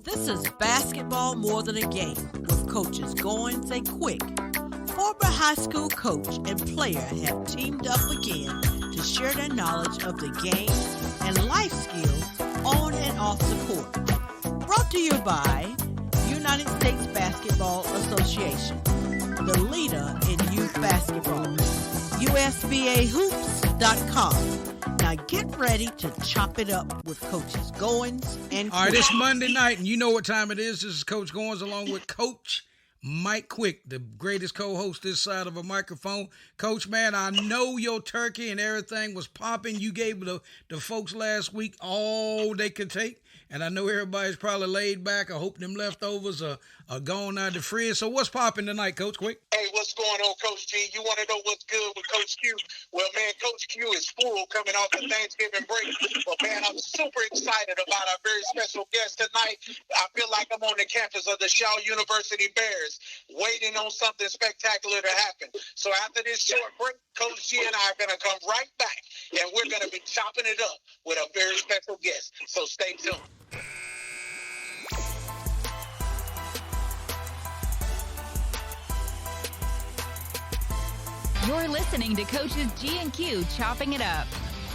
This is Basketball More Than a Game with coaches Goins and Quick. Former high school coach and player have teamed up again to share their knowledge of the game and life skills on and off the court. Brought to you by United States Basketball Association, the leader in youth basketball. USBAHoops.com. Now get ready to chop it up with Coaches Goins and Quick. All right, it's Monday night, and you know what time it is. This is Coach Goins along with Coach Mike Quick, the greatest co-host this side of a microphone. Coach, man, I know your turkey and everything was popping. You gave the folks last week all they could take, and I know everybody's probably laid back. I hope them leftovers are gone out of the fridge. So what's popping tonight, Coach Quick? Hey, what's going on, Coach G? You want to know what's good with Coach Q? Well, man, Coach Q is full coming off the Thanksgiving break. But, man, I'm super excited about our very special guest tonight. I feel like I'm on the campus of the Shaw University Bears, waiting on something spectacular to happen. So after this short break, Coach G and I are going to come right back, and we're going to be chopping it up with a very special guest. So stay tuned. You're listening to Coaches G and Q chopping it up.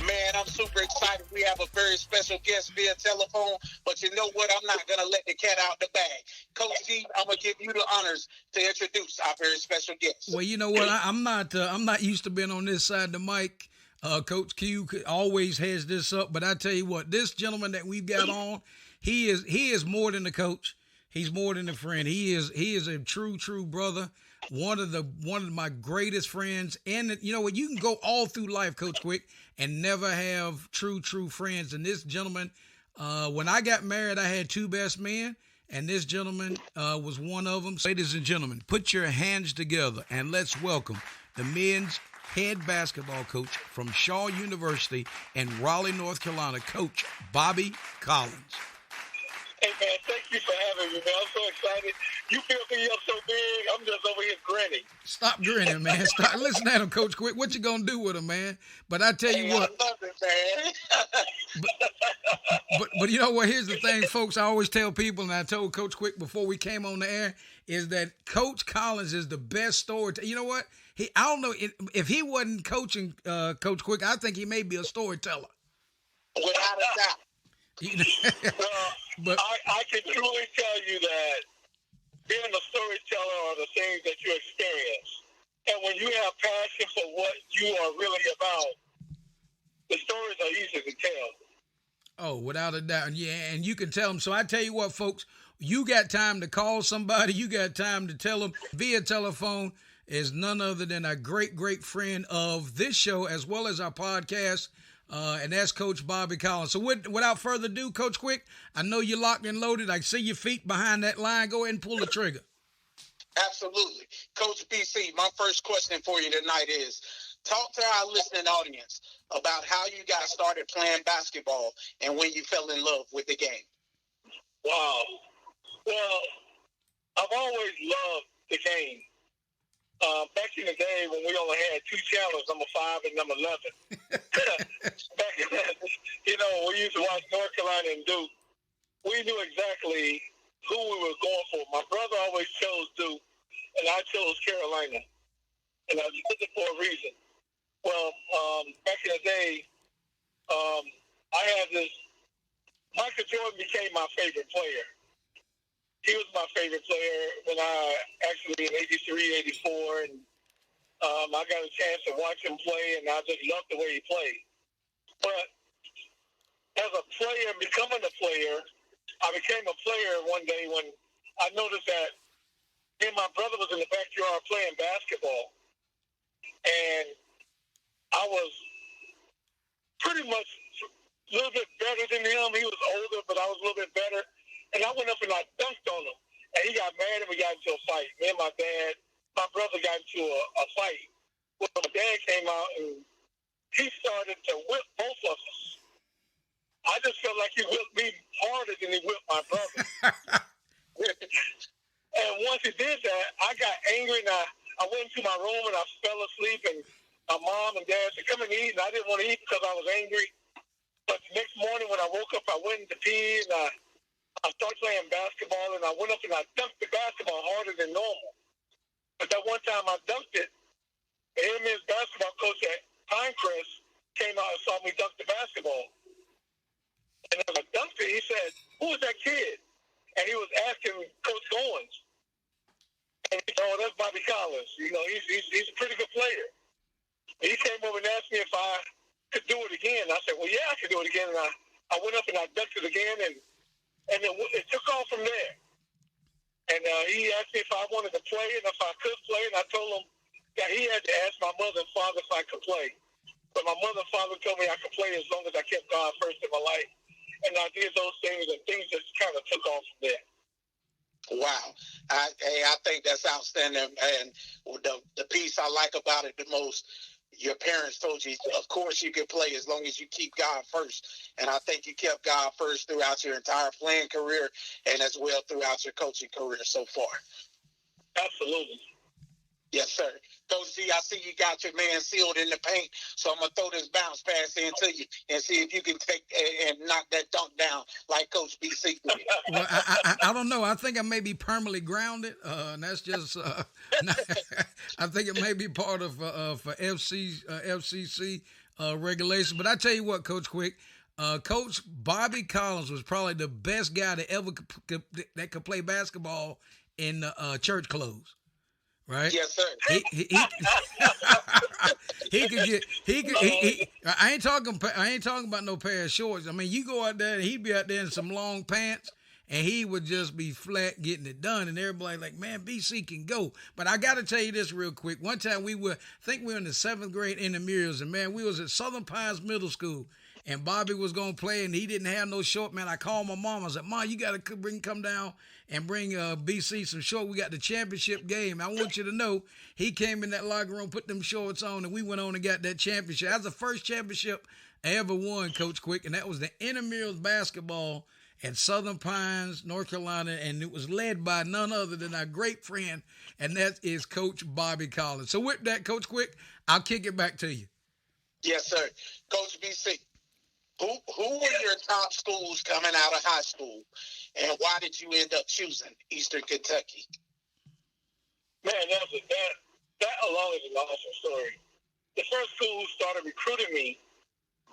Man, I'm super excited. We have a very special guest via telephone, but you know what? I'm not going to let the cat out the bag. Coach G, I'm going to give you the honors to introduce our very special guest. Well, you know what? I'm not used to being on this side of the mic. Coach Q always has this up, but I tell you what, this gentleman that we've got on, he is more than a coach. He's more than a friend. He is a true brother. One of my greatest friends. And you know what? You can go all through life, Coach Quick, and never have true friends. And this gentleman, when I got married, I had two best men, and this gentleman was one of them. Ladies and gentlemen, put your hands together and let's welcome the men's head basketball coach from Shaw University in Raleigh, North Carolina, Coach Bobby Collins. Hey, man, thank you for having me, man. I'm so excited. You feel me up so big, I'm just over here grinning. Stop grinning, man. Stop. Listen at him, Coach Quick. What you going to do with him, man? But I tell you what. I love it, man. but you know what? Here's the thing, folks. I always tell people, and I told Coach Quick before we came on the air, is that Coach Collins is the best storyteller. You know what? I don't know. If he wasn't coaching Coach Quick, I think he may be a storyteller. Without a doubt. But I can truly tell you that being a storyteller are the things that you experience. And when you have passion for what you are really about, the stories are easy to tell. Oh, without a doubt. Yeah, and you can tell them. So I tell you what, folks, you got time to call somebody. You got time to tell them via telephone is none other than a great friend of this show as well as our podcast. And that's Coach Bobby Collins. So without further ado, Coach Quick, I know you're locked and loaded. I see your feet behind that line. Go ahead and pull the trigger. Absolutely. Coach BC, my first question for you tonight is, talk to our listening audience about how you got started playing basketball and when you fell in love with the game. Wow. Well, I've always loved the game. Back in the day when we only had two channels, number 5 and number 11. Back then, we used to watch North Carolina and Duke. We knew exactly who we were going for. My brother always chose Duke, and I chose Carolina. And I chose it for a reason. Well, back in the day, I had this. Michael Jordan became my favorite player. He was my favorite player when in 83, 84, and I got a chance to watch him play, and I just loved the way he played. But as a player, becoming a player, I became a player one day when I noticed that me and my brother was in the backyard playing basketball, and I was pretty much a little bit better than him. He was older, but I was a little bit better. And I went up and I dunked on him. And he got mad and we got into a fight. Me and my brother got into a fight. Well, my dad came out and he started to whip both of us. I just felt like he whipped me harder than he whipped my brother. And once he did that, I got angry and I went into my room and I fell asleep. And my mom and dad said, "Come and eat." And I didn't want to eat because I was angry. But the next morning when I woke up, I went to pee and I started playing basketball, and I went up and I dunked the basketball harder than normal. But that one time I dunked it, the men's basketball coach at Pinecrest came out and saw me dunk the basketball. And as I dunked it, he said, "Who is that kid?" And he was asking Coach Goins. And he said, "Oh, that's Bobby Collins. You know, he's a pretty good player." And he came over and asked me if I could do it again. I said, "Well, yeah, I could do it again." And I went up and I dunked it again, and it took off from there. And he asked me if I wanted to play and if I could play, and I told him that he had to ask my mother and father if I could play. But my mother and father told me I could play as long as I kept God first in my life. And I did those things, and things just kind of took off from there. Wow. I think that's outstanding. And the piece I like about it the most, your parents told you, of course you can play as long as you keep God first. And I think you kept God first throughout your entire playing career and as well throughout your coaching career so far. Absolutely. Yes, sir. Coach G, I see you got your man sealed in the paint, so I'm going to throw this bounce pass into you and see if you can take and knock that dunk down like Coach BC did. Well, I don't know. I think I may be permanently grounded, and that's just I think it may be part of for FCC regulations. But I tell you what, Coach Quick, Coach Bobby Collins was probably the best guy that ever that could play basketball in church clothes. Right? Yes, sir. He could get. I ain't talking about no pair of shorts. I mean, you go out there and he'd be out there in some long pants, and he would just be flat getting it done. And everybody like, man, BC can go. But I got to tell you this real quick. One time we were in the 7th grade intramurals, and man, we was at Southern Pines Middle School. And Bobby was going to play, and he didn't have no short. Man, I called my mom. I said, "Mom, you got to come down and bring BC some short. We got the championship game. I want you to know." He came in that locker room, put them shorts on, and we went on and got that championship. That was the first championship I ever won, Coach Quick, and that was the intramurals basketball at Southern Pines, North Carolina, and it was led by none other than our great friend, and that is Coach Bobby Collins. So with that, Coach Quick, I'll kick it back to you. Yes, sir. Coach BC. Who were your top schools coming out of high school, and why did you end up choosing Eastern Kentucky? Man, that alone is an awesome story. The first school who started recruiting me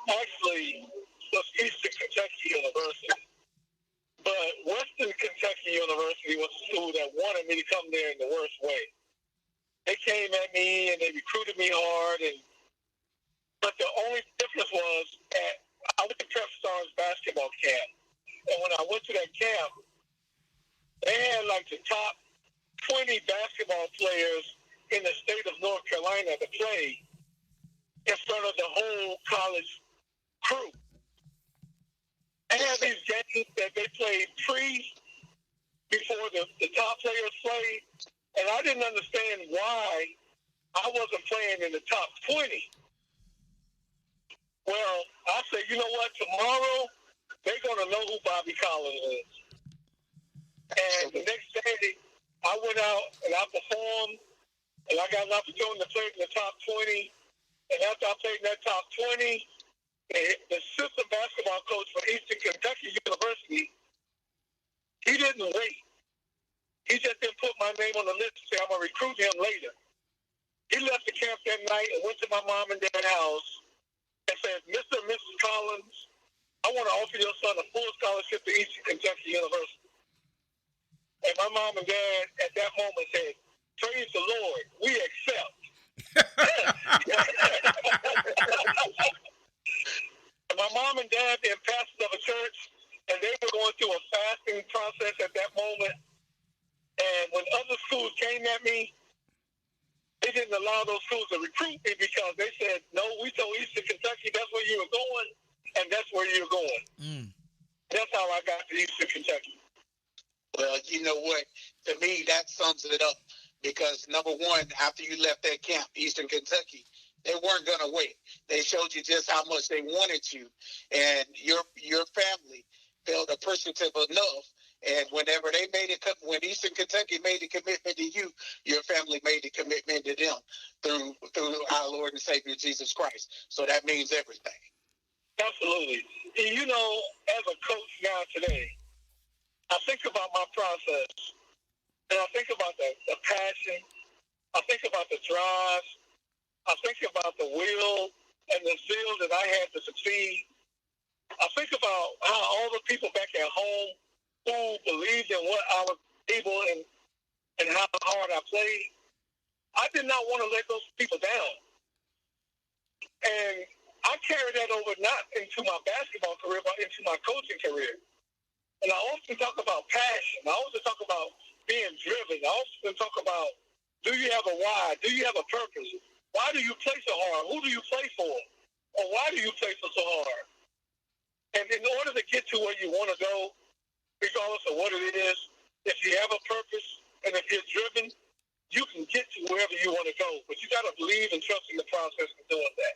actually was Eastern Kentucky University. But Western Kentucky University was a school that wanted me to come there in the worst way. They came at me and they recruited me hard, but the only difference was I went to Prep Stars basketball camp. And when I went to that camp, they had like the top 20 basketball players in the state of North Carolina to play in front of the whole college crew. They had these games that they played before the top players played, and I didn't understand why I wasn't playing in the top 20. Well, I said, you know what? Tomorrow, they're going to know who Bobby Collins is. And the next day, I went out and I performed, and I got an opportunity to play in the top 20. And after I played in that top 20, the assistant basketball coach for Eastern Kentucky University, he didn't wait. He just didn't put my name on the list and say, I'm going to recruit him later. He left the camp that night and went to my mom and dad's house and said, Mr. and Mrs. Collins, I want to offer your son a full scholarship to Eastern Kentucky University. And my mom and dad at that moment said, praise the Lord, we accept. My mom and dad, they're pastors of a church, and they were going through a fasting process at that moment. And when other schools came at me, they didn't allow those schools to recruit me because they said, no, we told Eastern Kentucky that's where you were going, and that's where you're going. That's how I got to Eastern Kentucky. Well, you know what? To me, that sums it up because, number one, after you left that camp, Eastern Kentucky, they weren't going to wait. They showed you just how much they wanted you, and your family felt appreciative enough. And whenever they when Eastern Kentucky made the commitment to you, your family made the commitment to them through our Lord and Savior Jesus Christ. So that means everything. Absolutely. You know, as a coach now today, I about my process, and I think about the passion, I think about the drive, I think about the will and the zeal that I had to succeed. I think about how all the people back at home who believed in what I was able and how hard I played. I did not want to let those people down. And I carried that over not into my basketball career, but into my coaching career. And I often talk about passion. I also talk about being driven. I often talk about, do you have a why? Do you have a purpose? Why do you play so hard? Who do you play for? Or why do you play so hard? And in order to get to where you want to go, regardless of what it is, if you have a purpose and if you're driven, you can get to wherever you want to go. But you got to believe and trust in the process of doing that.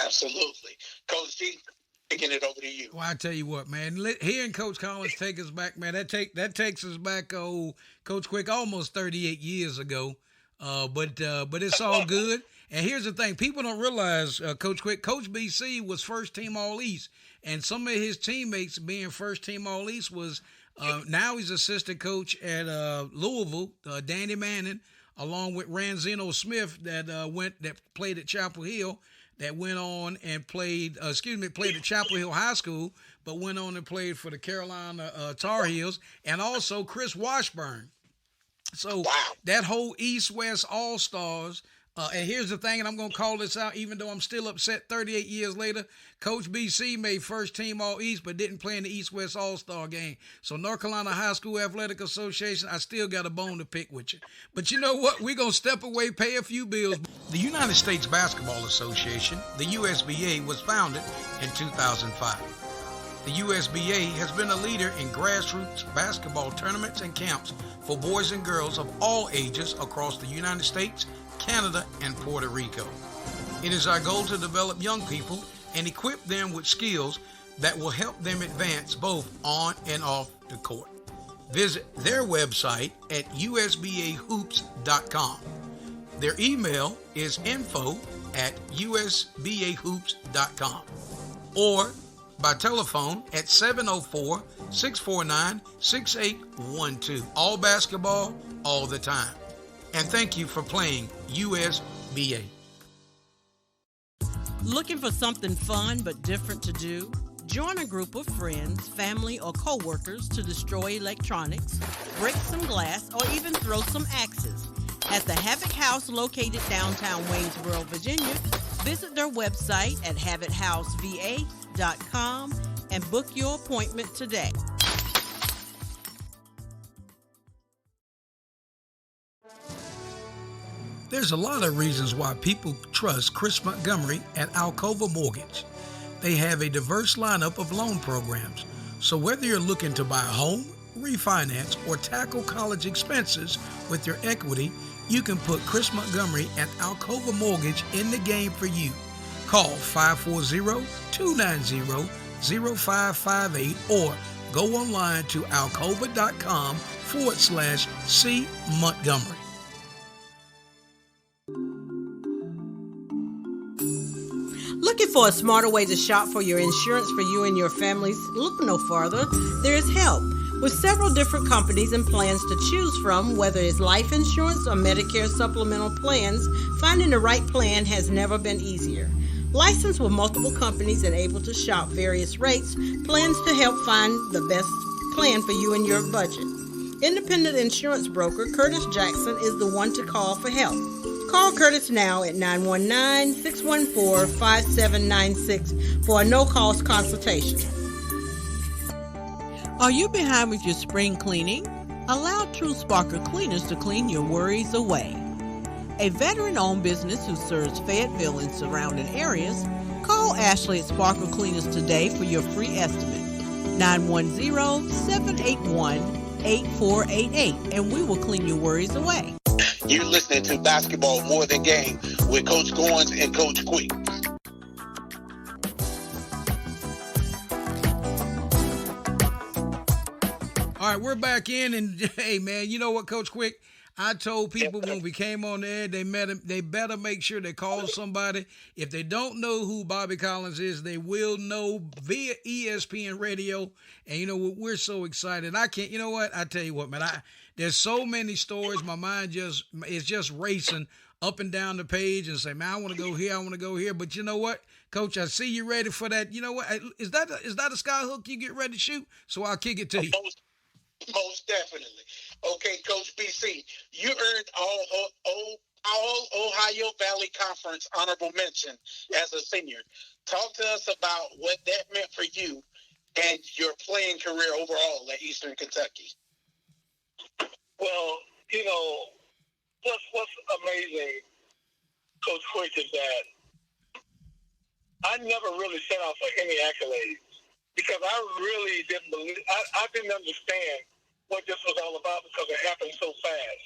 Absolutely. Coach G, taking it over to you. Well, I tell you what, man, hearing Coach Collins take us back, man, that takes us back, Coach Quick, almost 38 years ago. But it's all good. And here's the thing. People don't realize, Coach Quick, Coach BC was first team All-East. And some of his teammates being first team All-East was now he's assistant coach at Louisville, Danny Manning, along with Ranzino Smith that played at Chapel Hill, that went on and played at Chapel Hill High School, but went on and played for the Carolina Tar Heels, and also Chris Washburn. So that whole East-West All-Stars, and here's the thing, and I'm going to call this out even though I'm still upset 38 years later, Coach BC made first team All-East but didn't play in the East-West All-Star game. So North Carolina High School Athletic Association, I still got a bone to pick with you. But you know what? We're going to step away, pay a few bills. The United States Basketball Association, the USBA, was founded in 2005. The USBA has been a leader in grassroots basketball tournaments and camps for boys and girls of all ages across the United States, Canada, and Puerto Rico. It is our goal to develop young people and equip them with skills that will help them advance both on and off the court. Visit their website at usbahoops.com. Their email is info@usbahoops.com or by telephone at 704-649-6812. All basketball, all the time. And thank you for playing USBA. Looking for something fun but different to do? Join a group of friends, family, or co-workers to destroy electronics, break some glass, or even throw some axes. At the Havoc House located downtown Waynesboro, Virginia, visit their website at havochouseva.com and book your appointment today. There's a lot of reasons why people trust Chris Montgomery at Alcova Mortgage. They have a diverse lineup of loan programs, so whether you're looking to buy a home, refinance, or tackle college expenses with your equity, you can put Chris Montgomery at Alcova Mortgage in the game for you. Call 540-290-0558 or go online to alcova.com/C Montgomery. Looking for a smarter way to shop for your insurance for you and your families? Look no farther. There is help. With several different companies and plans to choose from, whether it's life insurance or Medicare supplemental plans, finding the right plan has never been easier. Licensed with multiple companies and able to shop various rates, plans to help find the best plan for you and your budget. Independent insurance broker Curtis Jackson is the one to call for help. Call Curtis now at 919-614-5796 for a no-cost consultation. Are you behind with your spring cleaning? Allow True Sparkle Cleaners to clean your worries away. A veteran-owned business who serves Fayetteville and surrounding areas, call Ashley at Sparkle Cleaners today for your free estimate. 910-781-8488, and we will clean your worries away. You're listening to Basketball More Than Game with Coach Goins and Coach Quick. All right, we're back in, and hey, man, you know what, Coach Quick? I told people when we came on the air, they better make sure they call somebody. If they don't know who Bobby Collins is, they will know via ESPN Radio. And you know what? We're so excited. I can't. You know what? I tell you what, man. There's so many stories. My mind is just racing up and down the page and say, man, I want to go here. I want to go here. But you know what, Coach? I see you ready for that. You know what? Is that a sky hook you get ready to shoot? So I'll kick it to you. Most definitely. Okay, Coach BC, you earned all Ohio Valley Conference honorable mention as a senior. Talk to us about what that meant for you and your playing career overall at Eastern Kentucky. Well, you know, what's amazing, Coach Quick, is that I never really set out for any accolades because I really didn't believe, I didn't understand what this was all about because it happened so fast.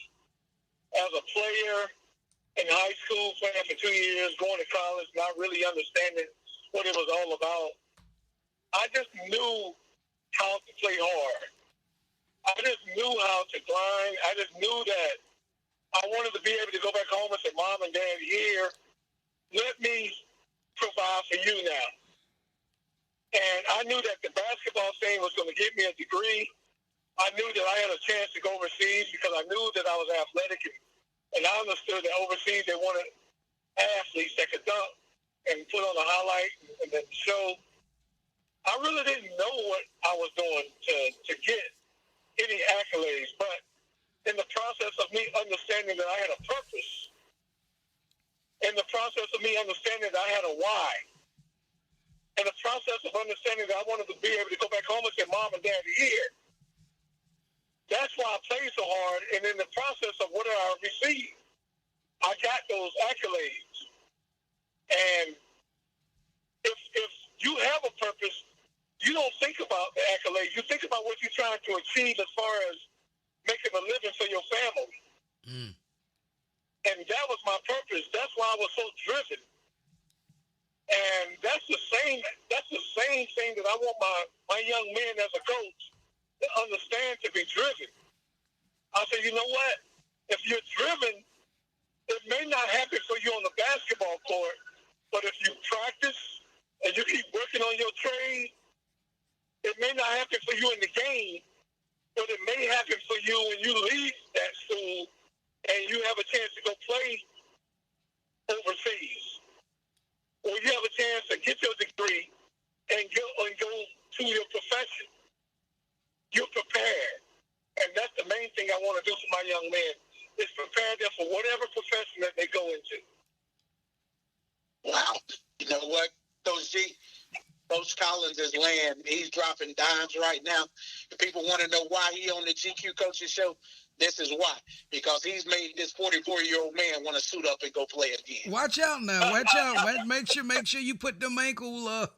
As a player in high school, playing for 2 years, going to college, not really understanding what it was all about, I just knew how to play hard. I just knew how to grind. I just knew that I wanted to be able to go back home and say, Mom and Dad, here, let me provide for you now. And I knew that the basketball thing was going to give me a degree. I knew that I had a chance to go overseas because I knew that I was athletic. And I understood that overseas they wanted athletes that could dunk and put on a highlight and then show. I really didn't know what I was doing to get any accolades. But in the process of me understanding that I had a purpose, in the process of me understanding that I had a why, in the process of understanding that I wanted to be able to go back home and say, Mom and Dad are here, that's why I played so hard. And in the process of what I received, I got those accolades. And if you have a purpose, you don't think about the accolades. You think about what you're trying to achieve as far as making a living for your family. And that was my purpose. That's why I was so driven. And that's the same thing that I want my young men as a coach to understand, to be driven. I say, you know what? If you're driven, it may not happen for you on the basketball court, but if you practice and you keep working on your trade, it may not happen for you in the game, but it may happen for you when you leave that school and you have a chance to go play overseas. Or you have a chance to get your degree and go to your profession. You're prepared. And that's the main thing I want to do for my young men, is prepare them for whatever profession that they go into. Wow. You know what, Coach G? Coach Collins is laying. He's dropping dimes right now. If people want to know why he on the GQ Coaches Show, this is why. Because he's made this 44-year-old man want to suit up and go play again. Watch out now. Watch out. Make sure you put them ankle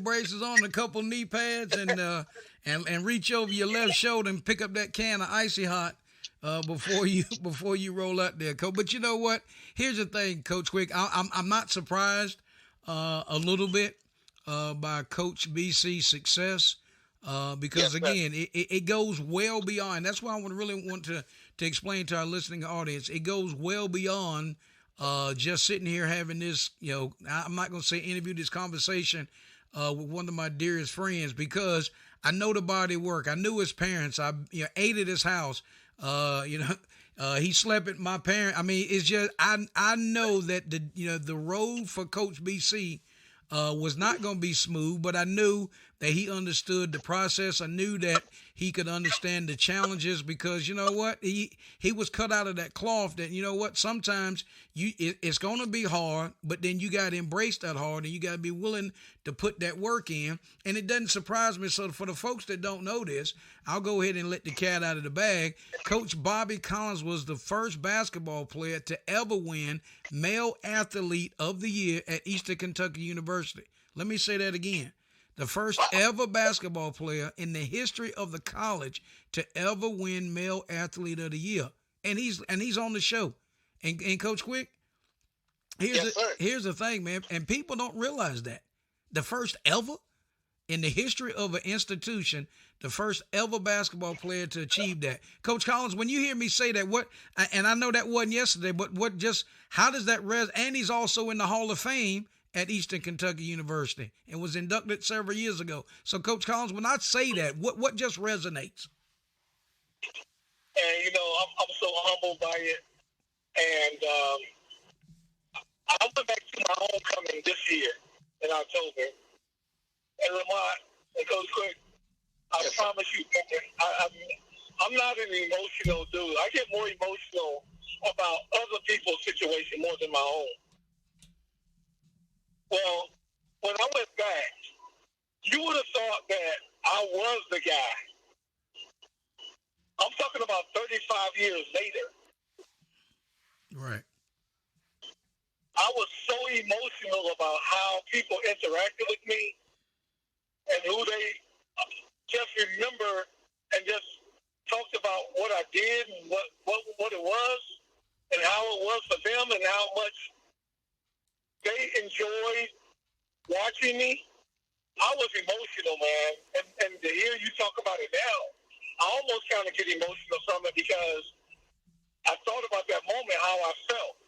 braces on, a couple knee pads, and reach over your left shoulder and pick up that can of Icy Hot before you roll out there, Coach. But you know what? Here's the thing, Coach Quick. I'm not surprised a little bit by Coach BC's success. Because, again, it goes well beyond. That's why I really want to explain to our listening audience. It goes well beyond just sitting here having this, I'm not going to say interview, this conversation with one of my dearest friends, because I know the body of work. I knew his parents. I ate at his house. He slept at my parents. I mean, it's just I know that the road for Coach BC was not going to be smooth, but I knew that he understood the process. I knew that he could understand the challenges, because you know what? He was cut out of that cloth that, you know what, sometimes it's going to be hard, but then you got to embrace that hard and you got to be willing to put that work in. And it doesn't surprise me. So for the folks that don't know this, I'll go ahead and let the cat out of the bag. Coach Bobby Collins was the first basketball player to ever win Male Athlete of the Year at Eastern Kentucky University. Let me say that again. The first ever basketball player in the history of the college to ever win Male Athlete of the Year. And he's on the show. And Coach Quick, here's the thing, man, and people don't realize that. The first ever in the history of an institution, the first ever basketball player to achieve that. Coach Collins, when you hear me say that, and I know that wasn't yesterday, but how does that and he's also in the Hall of Fame at Eastern Kentucky University and was inducted several years ago. So, Coach Collins, when I say that, what just resonates? And, I'm so humbled by it. And I went back to my homecoming this year in October. And Lamont and Coach Quick, I promise you, I'm not an emotional dude. I get more emotional about other people's situation more than my own. Well, when I went back, you would have thought that I was the guy. I'm talking about 35 years later. Right. I was so emotional about how people interacted with me and who they just remember and just talked about what I did and what it was and how it was for them and how much they enjoyed watching me. I was emotional, man. And to hear you talk about it now, I almost kind of get emotional from it because I thought about that moment, how I felt.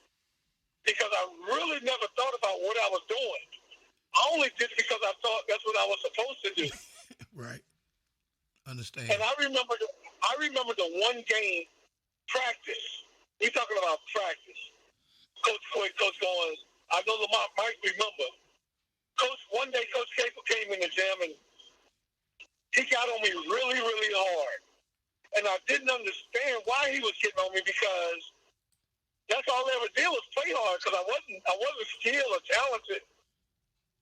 Because I really never thought about what I was doing. I only did it because I thought that's what I was supposed to do. Right. Understand. And I remember the one game practice. We talking about practice. Coach going, I know Lamont might remember. One day Coach Capel came in the gym and he got on me really, really hard. And I didn't understand why he was getting on me because that's all I ever did was play hard because I wasn't skilled or talented.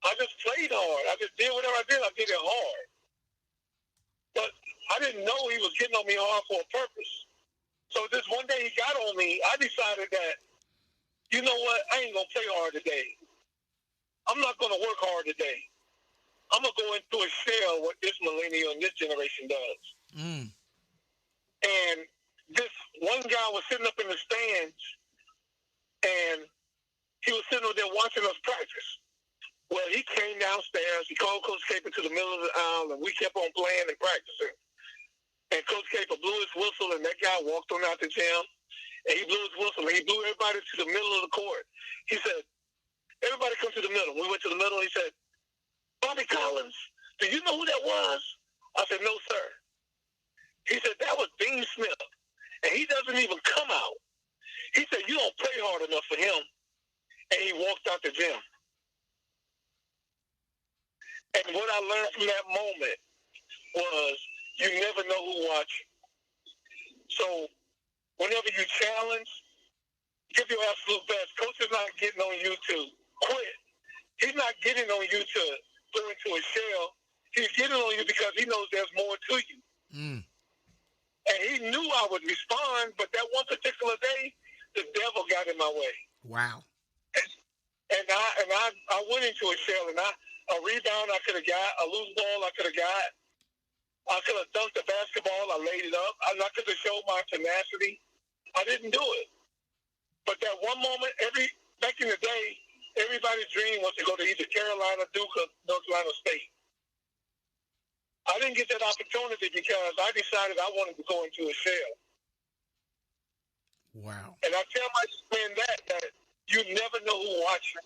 I just played hard. I just did whatever I did. I did it hard. But I didn't know he was getting on me hard for a purpose. So this one day he got on me, I decided that, you know what, I ain't going to play hard today. I'm not going to work hard today. I'm going to go into a shell what this millennial and this generation does. Mm. And this one guy was sitting up in the stands, and he was sitting over there watching us practice. Well, he came downstairs. He called Coach Capel to the middle of the aisle, and we kept on playing and practicing. And Coach Capel blew his whistle, and that guy walked on out the gym, and he blew his whistle, and he blew everybody to the middle of the court. He said, everybody come to the middle. We went to the middle, and he said, Bobby Collins, do you know who that was? I said, no, sir. He said, that was Dean Smith, and he doesn't even come out. He said, you don't play hard enough for him. And he walked out the gym. And what I learned from that moment was you never know who watching. So whenever you challenge, give your absolute best. Coach is not getting on you to quit. He's not getting on you to go into a shell. He's getting on you because he knows there's more to you. Mm. And he knew I would respond, but that one particular day, the devil got in my way. Wow. And I went into a shell, and a rebound I could have got, a loose ball I could have got. I could have dunked the basketball. I laid it up. I could have showed my tenacity. I didn't do it. But that one moment, back in the day, everybody's dream was to go to either Carolina, Duke, or North Carolina State. I didn't get that opportunity because I decided I wanted to go into a shell. Wow. And I tell my men that you never know who watching.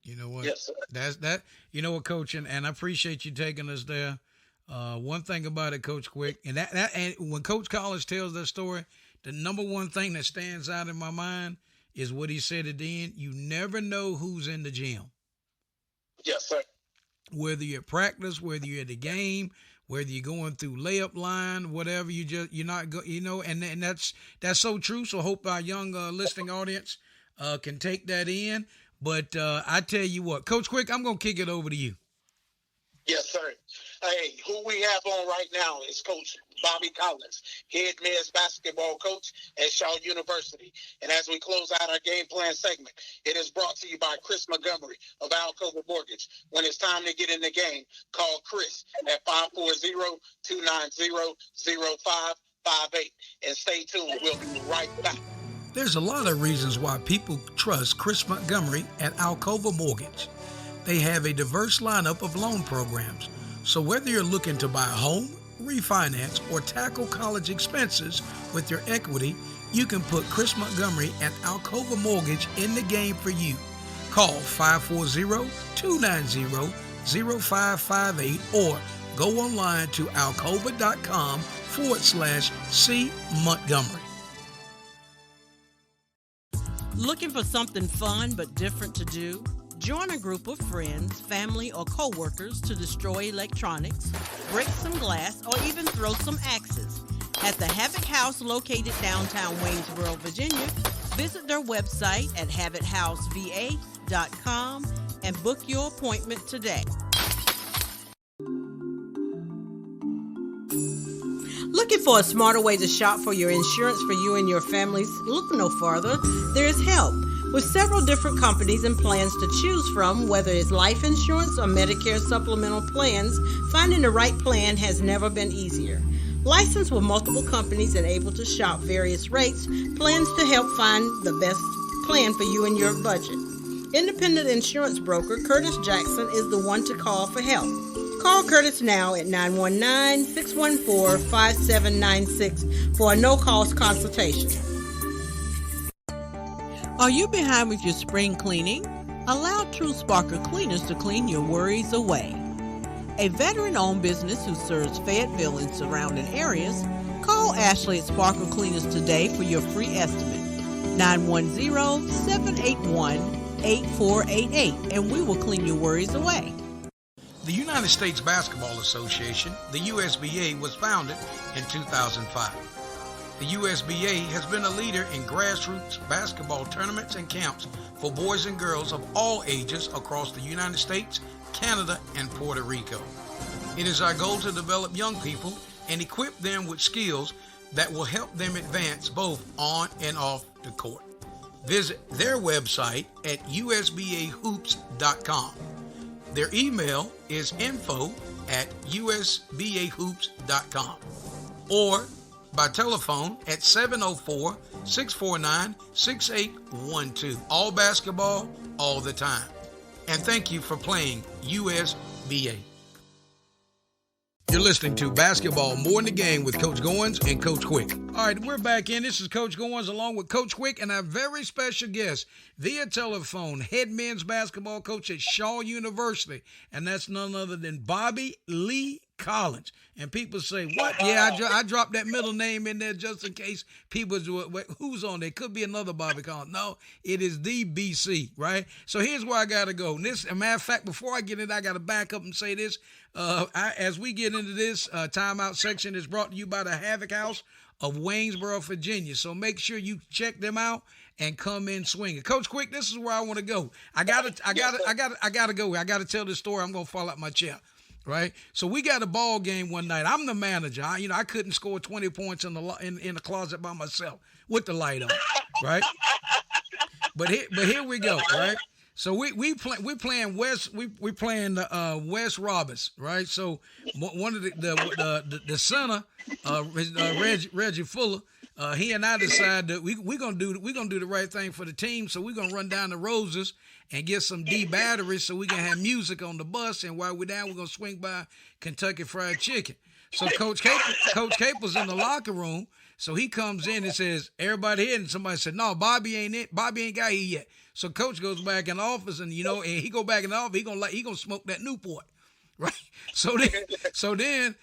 You know what? Yes, sir. That's that. You know what, Coach, and I appreciate you taking us there. One thing about it, Coach Quick, and when Coach Collins tells that story, the number one thing that stands out in my mind is what he said at the end. You never know who's in the gym. Yes, sir. Whether you're at practice, whether you're at the game, whether you're going through layup line, whatever, you're not go, and that's so true. So hope our young listening audience can take that in. But I tell you what, Coach Quick, I'm gonna kick it over to you. Yes, sir. Hey, who we have on right now is Coach Bobby Collins, head men's basketball coach at Shaw University. And as we close out our game plan segment, it is brought to you by Chris Montgomery of Alcova Mortgage. When it's time to get in the game, call Chris at 540-290-0558. And stay tuned. We'll be right back. There's a lot of reasons why people trust Chris Montgomery at Alcova Mortgage. They have a diverse lineup of loan programs. So whether you're looking to buy a home, refinance, or tackle college expenses with your equity, you can put Chris Montgomery and Alcova Mortgage in the game for you. Call 540-290-0558 or go online to alcova.com/C Montgomery. Looking for something fun but different to do? Join a group of friends, family, or co-workers to destroy electronics, break some glass, or even throw some axes. At the Havoc House located downtown Waynesboro, Virginia, visit their website at havochouseva.com and book your appointment today. Looking for a smarter way to shop for your insurance for you and your families? Look no farther. There is help. With several different companies and plans to choose from, whether it's life insurance or Medicare supplemental plans, finding the right plan has never been easier. Licensed with multiple companies and able to shop various rates, plans to help find the best plan for you and your budget. Independent insurance broker Curtis Jackson is the one to call for help. Call Curtis now at 919-614-5796 for a no-cost consultation. Are you behind with your spring cleaning? Allow True Sparkle Cleaners to clean your worries away. A veteran-owned business who serves Fayetteville and surrounding areas, call Ashley at Sparkle Cleaners today for your free estimate. 910-781-8488, and we will clean your worries away. The United States Basketball Association, the USBA, was founded in 2005. The USBA has been a leader in grassroots basketball tournaments and camps for boys and girls of all ages across the United States, Canada, and Puerto Rico. It is our goal to develop young people and equip them with skills that will help them advance both on and off the court. Visit their website at usbahoops.com. Their email is info@usbahoops.com or by telephone at 704-649-6812. All basketball, all the time. And thank you for playing USBA. You're listening to Basketball More in the Game with Coach Goins and Coach Quick. All right, we're back in. This is Coach Goins along with Coach Quick and our very special guest via telephone, head men's basketball coach at Shaw University, and that's none other than Bobby Lee Collins. And people say, what? Yeah, I dropped that middle name in there just in case people, who's on there? Could be another Bobby Collins. No, it is the BC, right? So here's where I got to go. And this, as a matter of fact, before I get in, I got to back up and say this. As we get into this, timeout section is brought to you by the Havoc House of Waynesboro, Virginia. So make sure you check them out and come in swinging. Coach Quick, this is where I want to go. I gotta go. I gotta tell this story. I'm gonna fall out my chair. Right, so we got a ball game one night. I'm the manager. I couldn't score 20 points in the closet by myself with the light on, right? But here we go, right? So we playing West West Roberts, right? So one of the center, Reggie Fuller. He and I decided that we're gonna do the right thing for the team. So we're gonna run down the Roses and get some D batteries so we can have music on the bus. And while we're down, we're gonna swing by Kentucky Fried Chicken. So Coach Capel's in the locker room. So he comes in and says, "Everybody here," and somebody said, "No, Bobby ain't got here yet." So Coach goes back in the office, and he go back in the office. He gonna smoke that Newport. Right. So then,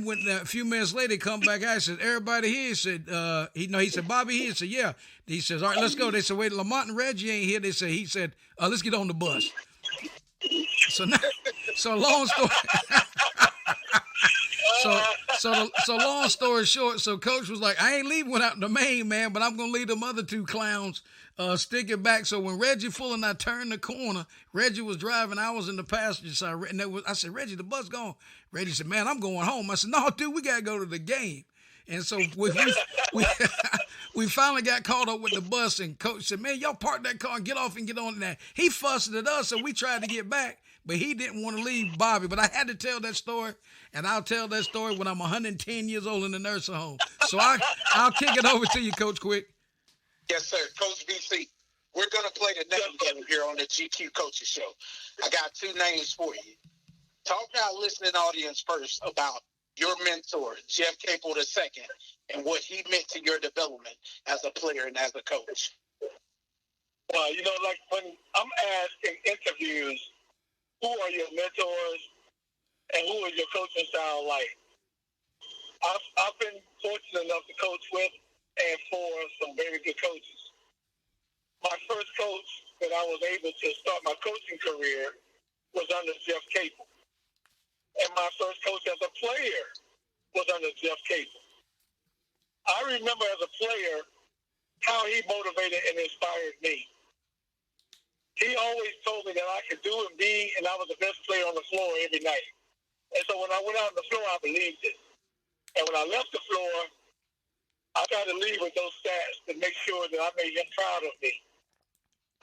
when a few minutes later, he come back out and said, "Everybody here." He said, he said, "Bobby here." He said, "Yeah." He says, "All right, let's go." They said, "Wait, Lamont and Reggie ain't here." He said, "Let's get on the bus." So long story. So long story short, so Coach was like, "I ain't leaving without the main man, but I'm gonna leave them other two clowns sticking back." So when Reggie Fuller and I turned the corner, Reggie was driving, I was in the passenger side, and I said, "Reggie, the bus gone." Reggie said, "Man, I'm going home." I said, "No, dude, we gotta go to the game." And so we finally got caught up with the bus, and Coach said, "Man, y'all park that car and get off and get on that." He fussed at us, so we tried to get back, but he didn't want to leave Bobby. But I had to tell that story, and I'll tell that story when I'm 110 years old in the nursing home. So I'll kick it over to you, Coach Quick. Yes, sir. Coach BC, We're going to play the name game here on the GQ Coaches Show. I got two names for you. Talk to our listening audience first about your mentor, Jeff Capel II, and what he meant to your development as a player and as a coach. Well, like when I'm asked in interviews, who are your mentors and who is your coaching style like? I've been fortunate enough to coach with and for some very good coaches. My first coach that I was able to start my coaching career was under Jeff Capel. And my first coach as a player was under Jeff Capel. I remember as a player how he motivated and inspired me. He always told me that I could do and be, and I was the best player on the floor every night. And so when I went out on the floor, I believed it. And when I left the floor, I tried to leave with those stats to make sure that I made him proud of me.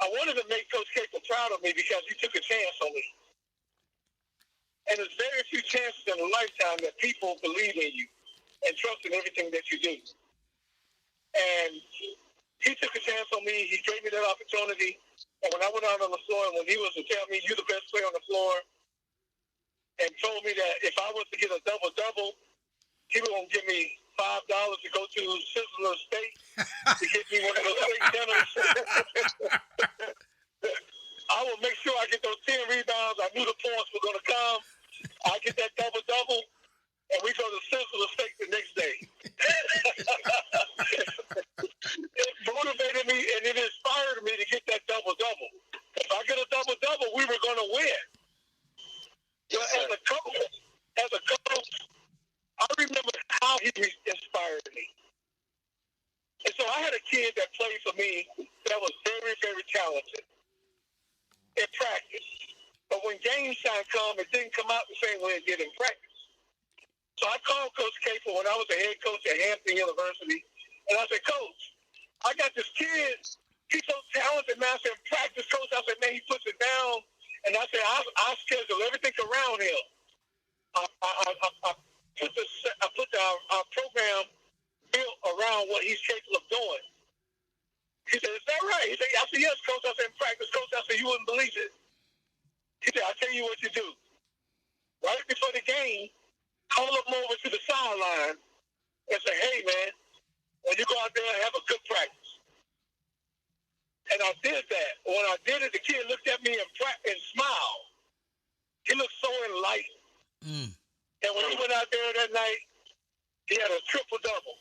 I wanted to make Coach Capel proud of me because he took a chance on me. And there's very few chances in a lifetime that people believe in you and trust in everything that you do. And he took a chance on me. He gave me that opportunity. And when I went out on the floor and when he was to tell me, you're the best player on the floor, and told me that if I was to get a double-double, he was going to give me $5 to go to Sizzler Steak to get me one of those steak dinners. I will make sure I get those 10 rebounds. I knew the points were going to come. I get that double-double, and we go to Sizzler Steak the next day. It motivated me, and it inspired me to get that double-double. If I get a double-double, we were going to win. Yes, as a coach, I remember how he inspired me. And so I had a kid that played for me that was very, very talented in practice. But when game time come, it didn't come out the same way it did in practice. So I called Coach Capel when I was the head coach at Hampton University, and I said, Coach, I got this kid. He's so talented, man. I said, practice, Coach. I said, man, he puts it down. And I said, I schedule everything around him. I put our program built around what he's capable of doing. He said, is that right? He said, I said, yes, Coach. I said, in practice, Coach. I said, you wouldn't believe it. He said, I'll tell you what you do. Right before the game, call him over to the sideline and say, hey, man, when you go out there, have a good practice. And I did that. When I did it, the kid looked at me and smiled. He looked so enlightened. And when he went out there that night, he had a triple-double.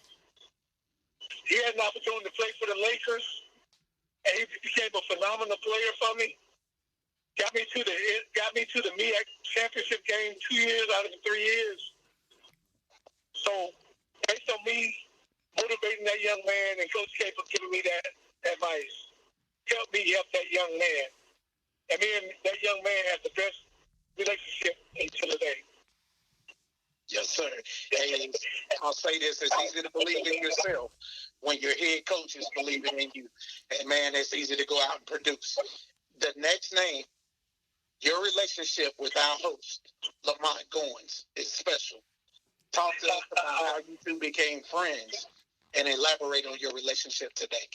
He had an opportunity to play for the Lakers, and he became a phenomenal player for me. Got me to the MEAC championship game 2 years out of the 3 years. So based on me motivating that young man and Coach Capel giving me that advice, helped me help that young man. And me and that young man had the best relationship until today. Yes, sir. And I'll say this, it's easy to believe in yourself when your head coach is believing in you. And, man, it's easy to go out and produce. The next name, your relationship with our host, Lamont Goins, is special. Talk to us about how you two became friends and elaborate on your relationship today.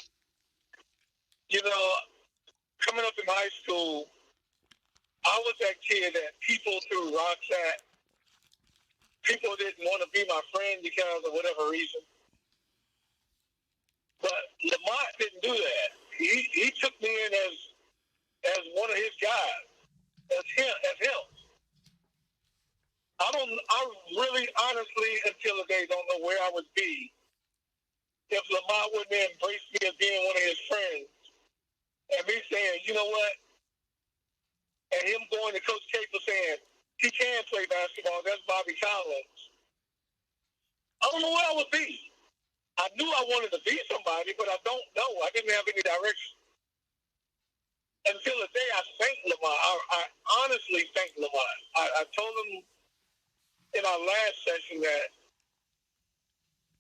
Coming up in high school, I was that kid that people threw rocks at. People didn't want to be my friend because of whatever reason. But Lamont didn't do that. He took me in as one of his guys, as him. I really, honestly, until today, don't know where I would be if Lamont wouldn't embrace me as being one of his friends. And me saying, you know what? And him going to Coach Capel saying, he can play basketball. That's Bobby Collins. I don't know where I would be. I knew I wanted to be somebody, but I don't know. I didn't have any direction. Until the day I thanked Lamont. I honestly thanked Lamont. I told him in our last session that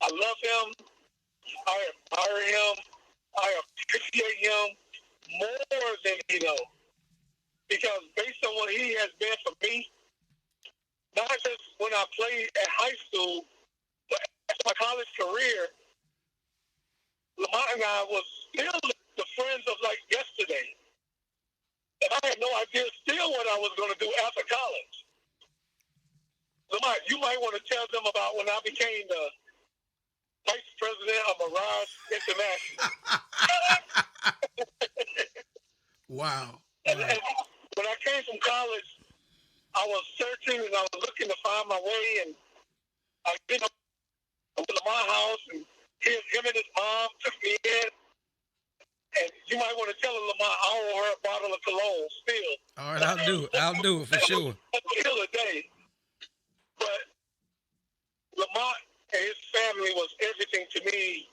I love him. I admire him. I appreciate him more than he knows. Because based on what he has been for me, not just when I played at high school, but my college career, Lamont and I was still the friends of like yesterday. And I had no idea still what I was going to do after college. Lamar, you might want to tell them about when I became the vice president of Mirage International. Wow. And when I came from college, I was searching and I was looking to find my way, and I went up to my house, and him and his mom took me in. And you might want to tell Lamar I owe her a bottle of cologne still. All right, I'll do it for sure. Until the day. But Lamont and his family was everything to me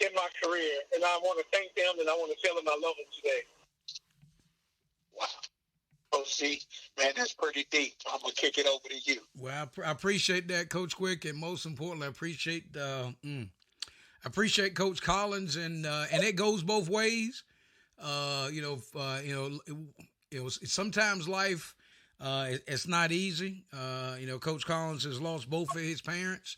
in my career, and I want to thank them, and I want to tell them I love them today. Wow. C, man, that's pretty deep. I'm going to kick it over to you. Well, I appreciate that, Coach Quick, and most importantly, I appreciate Coach Collins, and it goes both ways. Sometimes life it's not easy. Coach Collins has lost both of his parents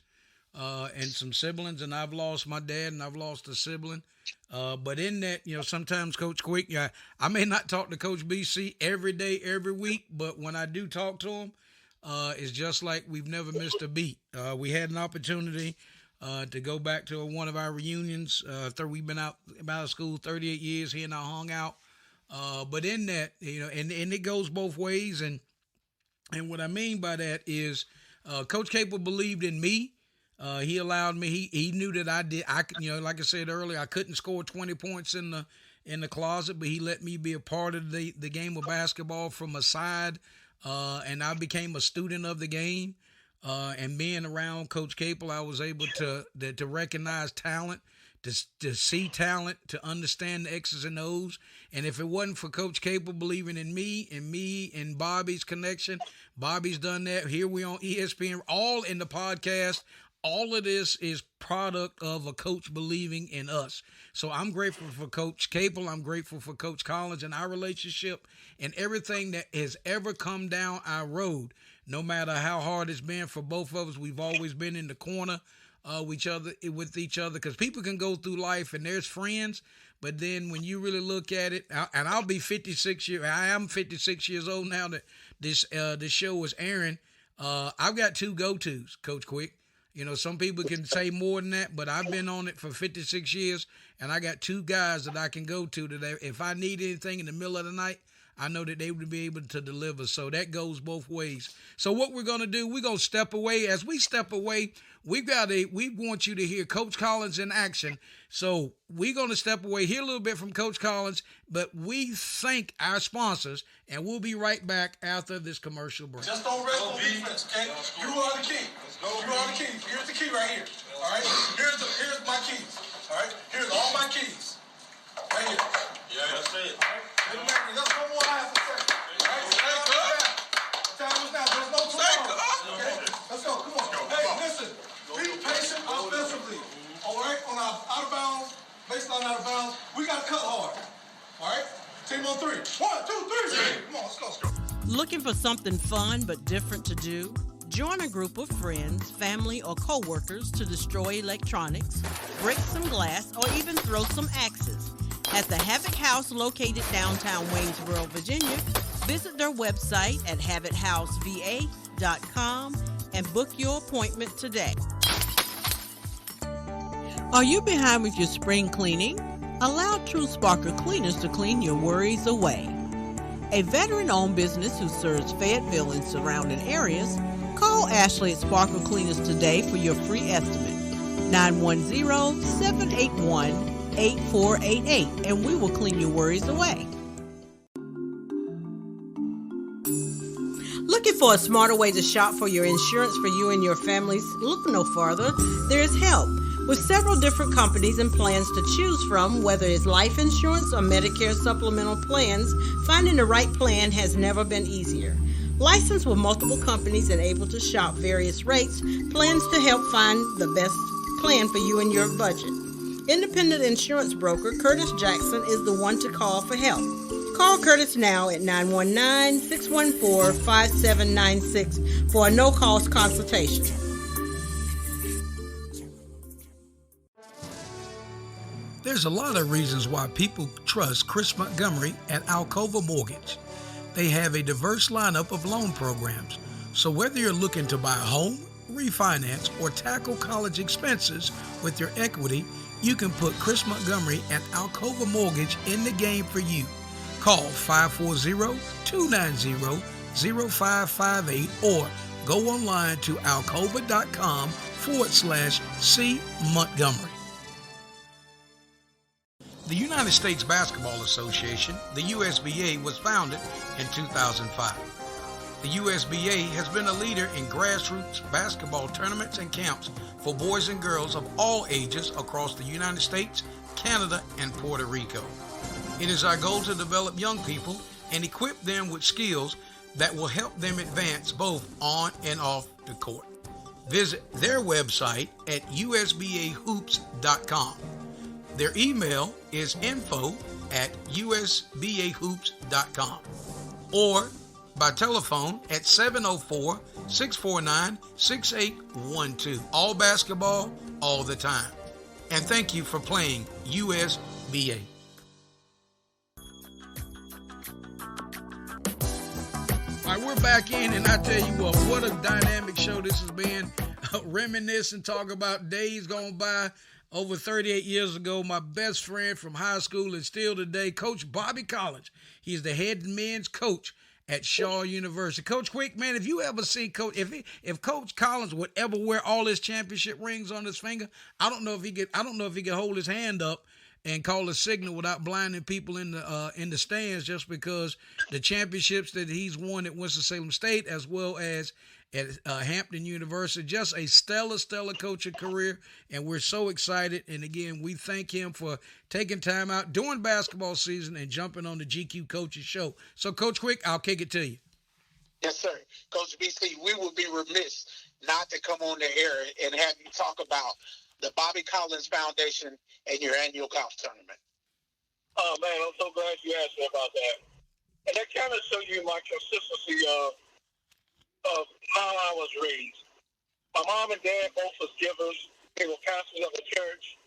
and some siblings, and I've lost my dad, and I've lost a sibling. But in that, sometimes Coach Quick, I may not talk to Coach BC every day, every week, but when I do talk to him, it's just like we've never missed a beat. We had an opportunity to go back to one of our reunions. We've been out of school 38 years. He and I hung out. But in that, and it goes both ways. And what I mean by that is Coach Capel believed in me. He allowed me. He knew that I did. Like I said earlier, I couldn't score 20 points in the closet, but he let me be a part of the game of basketball from a side, and I became a student of the game. And being around Coach Capel, I was able to recognize talent, to see talent, to understand the X's and O's. And if it wasn't for Coach Capel believing in me and Bobby's connection, Bobby's done that. Here we on ESPN, all in the podcast. All of this is product of a coach believing in us. So I'm grateful for Coach Capel. I'm grateful for Coach Collins and our relationship and everything that has ever come down our road. No matter how hard it's been for both of us, we've always been in the corner with each other, because people can go through life and there's friends, but then when you really look at it, and I'll be 56 years. I am 56 years old now that this show is airing. I've got two go-tos, Coach Quick. Some people can say more than that, but I've been on it for 56 years, and I got two guys that I can go to that if I need anything in the middle of the night, I know that they would be able to deliver. So that goes both ways. So what we're going to do, we're going to step away. As we step away, we want you to hear Coach Collins in action. So we're going to step away, hear a little bit from Coach Collins, but we thank our sponsors, and we'll be right back after this commercial break. Just don't rest on defense, okay? You are the key. You are the key. Here's the key right here. All right? Here's my keys. All right? Here's all my keys. Right here. Yeah, that's it. That's one more I have to say. All right? Time is now. There's no tomorrow. Okay? Let's go. Come on. Hey, listen. Be patient offensively. All right? On our out of bounds, baseline out of bounds, we got to cut hard. All right? Team on three. 1, 2, 3. Come on, let's go. Looking for something fun but different to do? Join a group of friends, family, or co-workers to destroy electronics, break some glass, or even throw some axes. At the Havoc House located downtown Waynesboro, Virginia, visit their website at havochouseva.com and book your appointment today. Are you behind with your spring cleaning? Allow True Sparkle Cleaners to clean your worries away. A veteran-owned business who serves Fayetteville and surrounding areas, call Ashley at Sparkle Cleaners today for your free estimate, 910-781-8488, and we will clean your worries away. Looking for a smarter way to shop for your insurance for you and your families? Look no further. There is help. With several different companies and plans to choose from, whether it's life insurance or Medicare supplemental plans, finding the right plan has never been easier. Licensed with multiple companies and able to shop various rates, plans to help find the best plan for you and your budget. Independent insurance broker Curtis Jackson is the one to call for help. Call Curtis now at 919-614-5796 for a no-cost consultation. There's a lot of reasons why people trust Chris Montgomery at Alcova Mortgage. They have a diverse lineup of loan programs, so whether you're looking to buy a home, refinance, or tackle college expenses with your equity, you can put Chris Montgomery at Alcova Mortgage in the game for you. Call 540-290-0558 or go online to alcova.com/C Montgomery. The United States Basketball Association, the USBA, was founded in 2005. The USBA has been a leader in grassroots basketball tournaments and camps for boys and girls of all ages across the United States, Canada, and Puerto Rico. It is our goal to develop young people and equip them with skills that will help them advance both on and off the court. Visit their website at usbahoops.com. Their email is info@usbahoops.com or by telephone at 704-649-6812. All basketball, all the time. And thank you for playing USBA. All right, we're back in, and I tell you what a dynamic show this has been. Reminisce and talk about days gone by. Over 38 years ago, my best friend from high school and still today, Coach Bobby Collins. He's the head men's coach at Shaw University. Coach Quick, man, if you ever see Coach, if Coach Collins would ever wear all his championship rings on his finger, I don't know if he could hold his hand up and call a signal without blinding people in the stands, just because the championships that he's won at Winston-Salem State as well as at Hampton University, just a stellar coaching career, and we're so excited. And again, we thank him for taking time out during basketball season and jumping on the GQ Coaches Show. So, Coach Quick, I'll kick it to you. Yes, sir. Coach BC, we would be remiss not to come on the air and have you talk about the Bobby Collins Foundation and your annual golf tournament. Oh, man, I'm so glad you asked me about that. And that kind of shows you my consistency of how I was raised. My mom and dad both was givers. They were pastors of the church.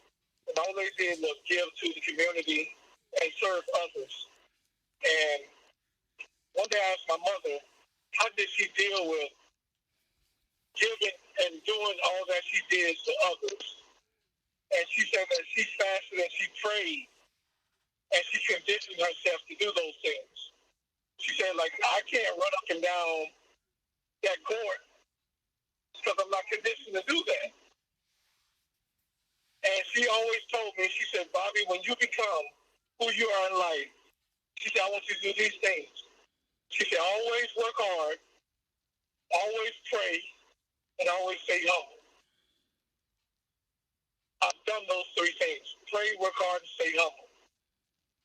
And all they did was give to the community and serve others. And one day I asked my mother, how did she deal with giving and doing all that she did to others? And she said that she fasted and she prayed and she conditioned herself to do those things. She said, like, I can't run up and down that court because I'm not conditioned to do that. And she always told me, she said, Bobby, when you become who you are in life, she said, I want you to do these things. She said, always work hard, always pray, and always stay humble. I've done those three things: pray, work hard, and stay humble.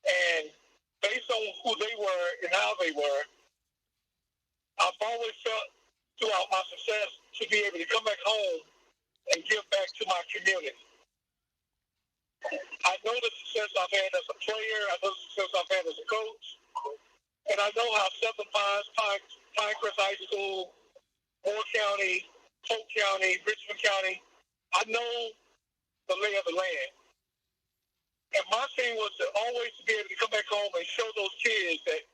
And based on who they were and how they were, I've always felt throughout my success to be able to come back home and give back to my community. I know the success I've had as a player. I know the success I've had as a coach. And I know how Southern Pines, Pinecrest High School, Moore County, Polk County, Richmond County, I know the lay of the land. And my thing was to always be able to come back home and show those kids that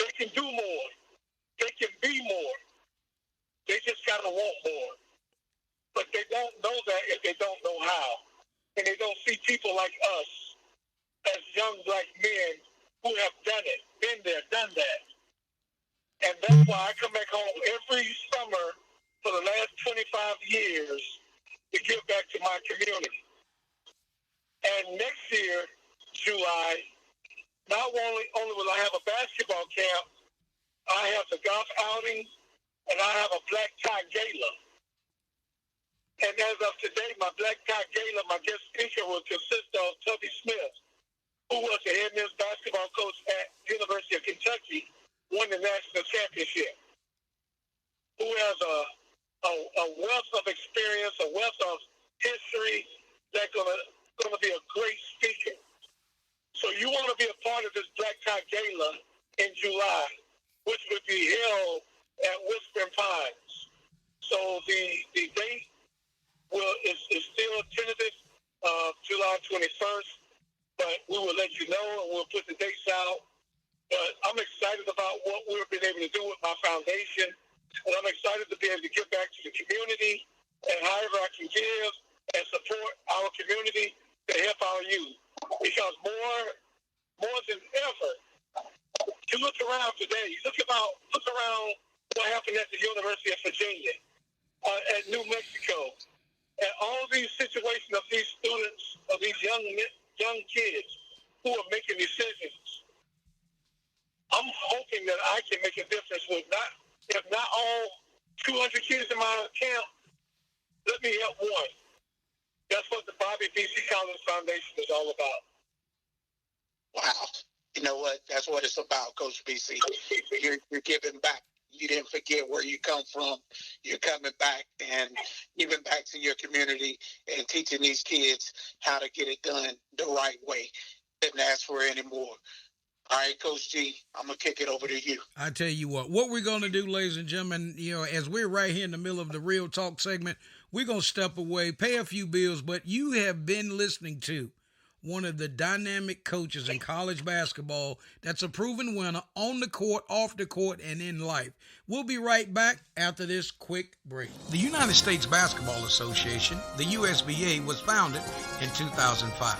they can do more. They can be more. They just got to want more. But they don't know that if they don't know how. And they don't see people like us as young black men who have done it, been there, done that. And that's why I come back home every summer for the last 25 years to give back to my community. And next year, July, not only will I have a basketball camp, I have the golf outing, and I have a black tie gala. And as of today, my black tie gala, my guest speaker will consist of Tubby Smith, who was the head men's basketball coach at the University of Kentucky, won the national championship, who has a wealth of experience, a wealth of history, that's going to be a great speaker. So you want to be a part of this black tie gala in July, which would be held at Whispering Pines. So the date is still tentative, July 21st. we will let you know, and we'll put the dates out. But I'm excited about what we've been able to do with my foundation, and I'm excited to be able to give back to the community, and however I can give and support our community to help our youth. Because more than ever, you look around today, look around what happened at the University of Virginia, at New Mexico, and all these situations of these students, of these young kids who are making decisions. I'm hoping that I can make a difference with if not all 200 kids in my camp, let me help one. That's what the Bobby B.C. Collins Foundation is all about. Wow. You know what? That's what it's about, Coach BC. You're giving back. You didn't forget where you come from. You're coming back and giving back to your community and teaching these kids how to get it done the right way. Didn't ask for any more. All right, Coach G, I'm going to kick it over to you. I tell you what we're going to do, ladies and gentlemen, as we're right here in the middle of the Real Talk segment, we're going to step away, pay a few bills, but you have been listening to one of the dynamic coaches in college basketball that's a proven winner on the court, off the court, and in life. We'll be right back after this quick break. The United States Basketball Association, the USBA, was founded in 2005.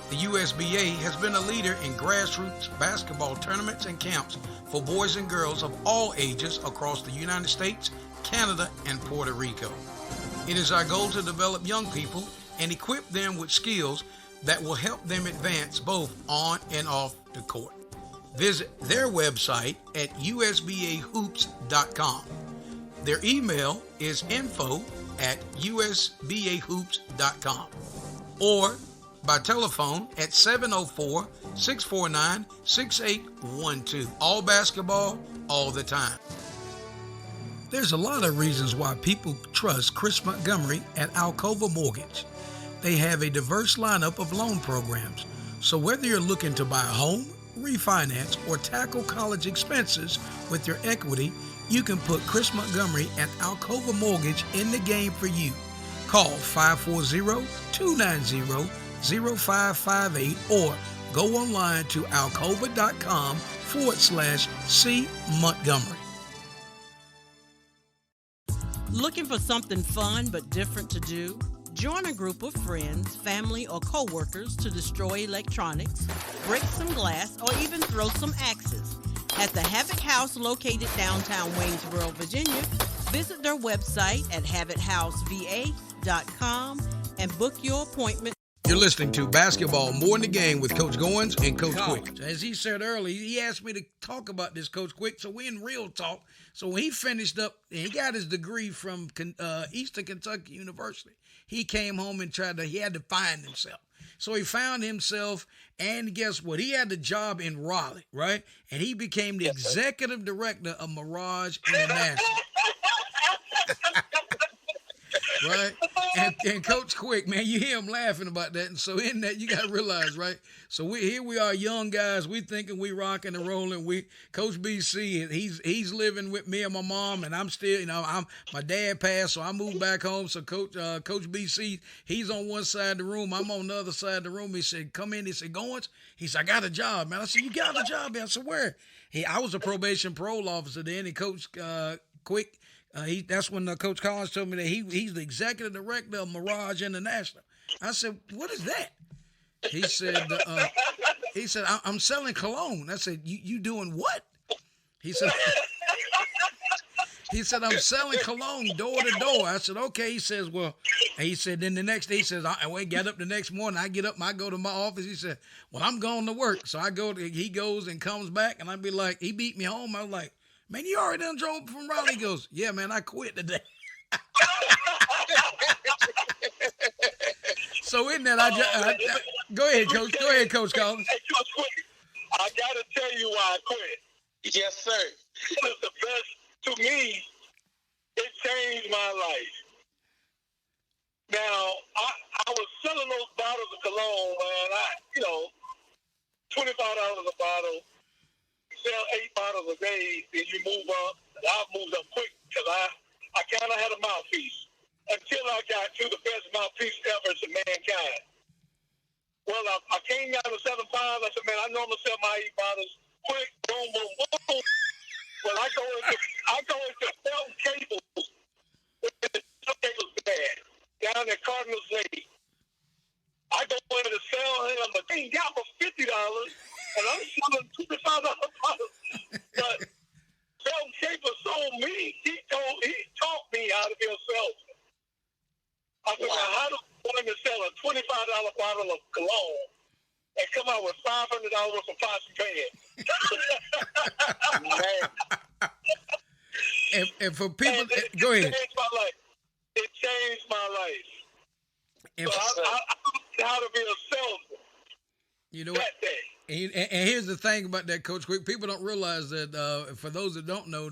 The USBA has been a leader in grassroots basketball tournaments and camps for boys and girls of all ages across the United States, Canada, and Puerto Rico. It is our goal to develop young people and equip them with skills that will help them advance both on and off the court. Visit their website at usbahoops.com. Their email is info@usbahoops.com or by telephone at 704-649-6812. All basketball, all the time. There's a lot of reasons why people trust Chris Montgomery at Alcova Mortgage. They have a diverse lineup of loan programs. So whether you're looking to buy a home, refinance, or tackle college expenses with your equity, you can put Chris Montgomery at Alcova Mortgage in the game for you. Call 540-290-0558 or go online to alcova.com/C Montgomery. Looking for something fun but different to do? Join a group of friends, family, or co-workers to destroy electronics, break some glass, or even throw some axes. At the Havoc House located downtown Waynesboro, Virginia, visit their website at havochouseva.com and book your appointment. You're listening to Basketball More in the Game with Coach Goins and Coach Quick. As he said earlier, he asked me to talk about this, Coach Quick, so we're in real talk. So when he finished up, he got his degree from Eastern Kentucky University. He came home and he had to find himself. So he found himself, and guess what? He had the job in Raleigh, right? And he became the executive director of Mirage International. Right? And Coach Quick, man, you hear him laughing about that. And so in that, you got to realize, right? So here we are, young guys. We thinking we rocking and rolling. Coach BC, he's living with me and my mom, and I'm still, my dad passed, so I moved back home. So Coach BC, he's on one side of the room. I'm on the other side of the room. He said, come in. He said, Goins? He said, I got a job, man. I said, you got a job, man? I said, where? I was a probation parole officer then, and Coach Quick, that's when Coach Collins told me that he's the executive director of Mirage International. I said, what is that? He said, I'm selling cologne. I said, you doing what? He said, I'm selling cologne door to door. I said, okay. He says, well, then the next day, he says, I get up the next morning. I get up and I go to my office. He said, well, I'm going to work. So he goes and comes back, and I'd be like, he beat me home. I was like, man, you already done drove from Raleigh? He goes, yeah, man, I quit today. So in that, go ahead, Coach. Go ahead, Coach Collins. Hey, Coach Quick, I got to tell you why I quit. Yes, sir. It was the best. To me, it changed my life. Now, I was selling those bottles of cologne, man. $25 a bottle. Sell 8 bottles a day, then you move up. I moved up quick because I kind of had a mouthpiece until I got to the best mouthpiece ever to mankind. Well, I came down to 7.5. I said, man, I normally sell my 8 bottles quick, boom, boom, boom. Well, I go into Felton Cables. The Cables bad down at Cardinals Lake. I go in to sell him a thing down for $50, and I'm selling $25 bottles. But Felton Cables sold me. He taught me how to be a salesman. I said, wow. How do I want to sell a $25 bottle of cologne and come out with $500 worth of pots and pans? Man. And for people, go ahead. It changed my life. It changed my life. So I learned how to be a salesman. You know that what? day. And here's the thing about that, Coach Quick. People don't realize that, for those that don't know,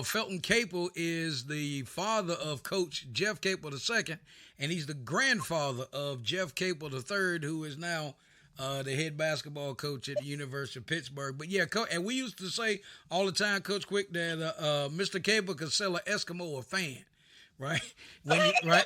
Felton Capel is the father of Coach Jeff Capel II, and he's the grandfather of Jeff Capel III, who is now the head basketball coach at the University of Pittsburgh. But, yeah, and we used to say all the time, Coach Quick, that Mr. Capel could sell an Eskimo a fan. Right? Right?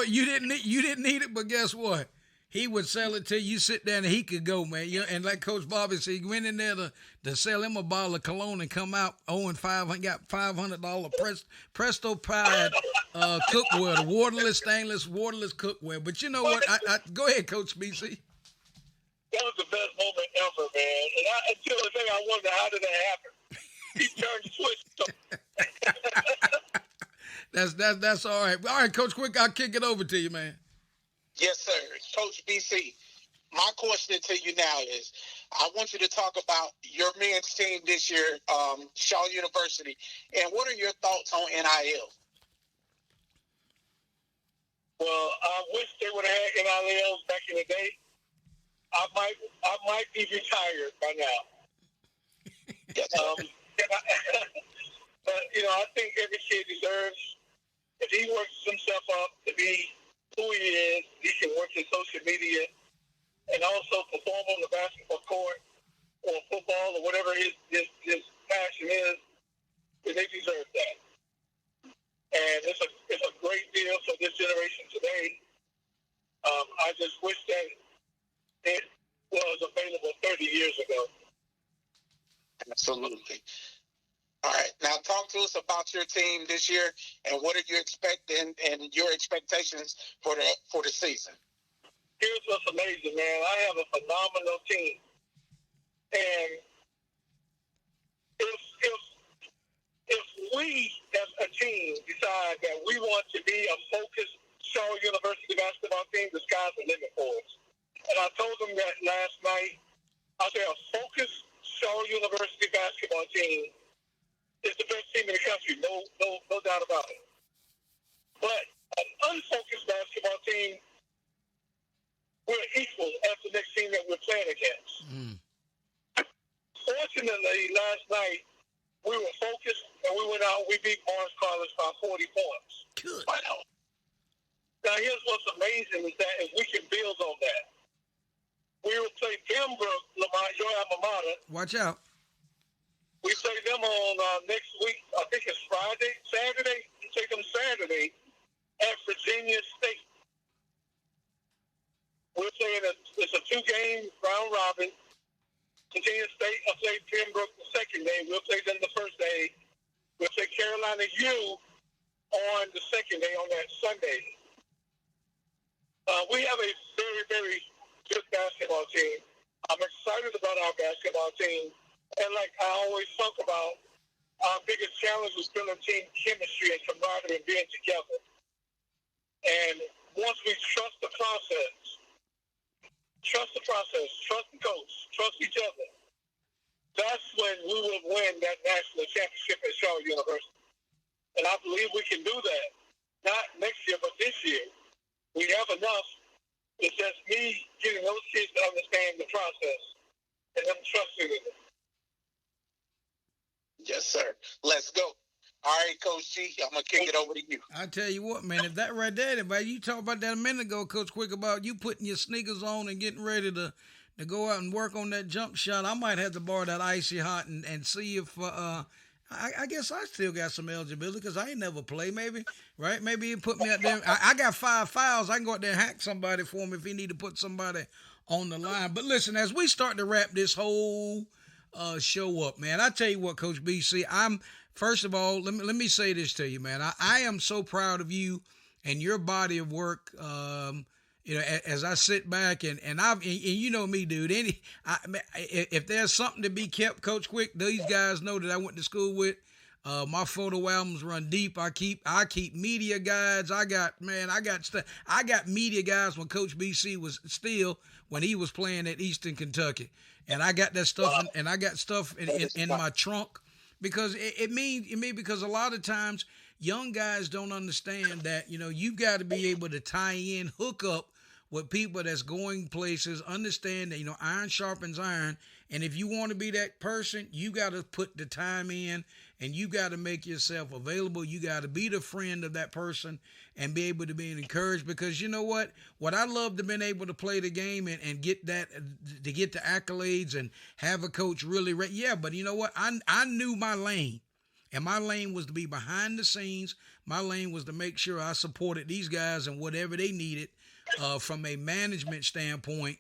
You didn't need it, but guess what? He would sell it to you. Sit down and he could go, man. And like Coach Bobby said, he went in there to sell him a bottle of cologne and come out owing got $500 Presto Pride cookware, the stainless waterless cookware. But you know what? I go ahead, Coach BC. That was the best moment ever, man. And until the day I wondered, how did that happen? He turned the switch. That's all right. All right, Coach Quick, I'll kick it over to you, man. Yes, sir. Coach BC, my question to you now is, I want you to talk about your men's team this year, Shaw University, and what are your thoughts on NIL? Well, I wish they would have had NILs back in the day. I might be retired by now. But, I think every kid deserves, if he works himself up to be who he is, he can work his social media and also perform on the basketball court or football or whatever his passion is, and they deserve that. And it's a great deal for this generation today. I just wish that it was available 30 years ago. Absolutely. All right. Now talk to us about your team this year and what are you expecting and your expectations for the season. Here's what's amazing, man. I have a phenomenal team. And if we as a team decide that we want to be a focused Shaw University basketball team, the sky's the limit for us. And I told them that last night. I said a focused Shaw University basketball team is the best team in the country, no doubt about it. But an unfocused basketball team, we're equal as the next team that we're playing against. Fortunately, last night, we were focused, and we went out, we beat Morris College by 40 points. Good. Wow. Now, here's what's amazing is that if we can build on that, we will play Pembroke, Lamont, your alma mater. Watch out. We play them on next week. I think it's Saturday. We play them Saturday at Virginia State. We're playing it's a 2-game round robin. Virginia State will play Pembroke the second day. We'll play them the first day. We'll play Carolina U on the second day on that Sunday. We have a very, very good basketball team. I'm excited about our basketball team. And like I always talk about, our biggest challenge is building team chemistry and camaraderie and being together. And once we trust the process, trust the coach, trust each other, that's when we will win that national championship at Shaw University. And I believe we can do that. Not next year, but this year. We have enough. It's just me getting those kids to understand the process and them trusting in it. Yes, sir. Let's go. All right, Coach G, I'm going to kick it over to you. I tell you what, man, if that right there, you talked about that a minute ago, Coach Quick, about you putting your sneakers on and getting ready to go out and work on that jump shot, I might have to borrow that Icy Hot and see if I guess I still got some eligibility because I ain't never played. Maybe, right? Maybe he put me out there. I got 5 fouls. I can go out there and hack somebody for him if he need to put somebody on the line. But listen, as we start to wrap this whole show up, man, I tell you what, Coach BC, first of all, let me say this to you, man. I am so proud of you and your body of work. As I sit back and you know me, dude. If there's something to be kept, Coach Quick, these guys know that I went to school with. My photo albums run deep. I keep media guides. I got media guys when Coach BC was still when he was playing at Eastern Kentucky, and I got that stuff and I got stuff in my trunk because because a lot of times young guys don't understand that you've got to be able to tie in, hook up with people that's going places, understand that, iron sharpens iron. And if you want to be that person, you got to put the time in and you got to make yourself available. You got to be the friend of that person and be able to be encouraged because you know what? What I love to been able to play the game and get that, to get the accolades and have a coach really, but you know what? I knew my lane. And my lane was to be behind the scenes. My lane was to make sure I supported these guys and whatever they needed from a management standpoint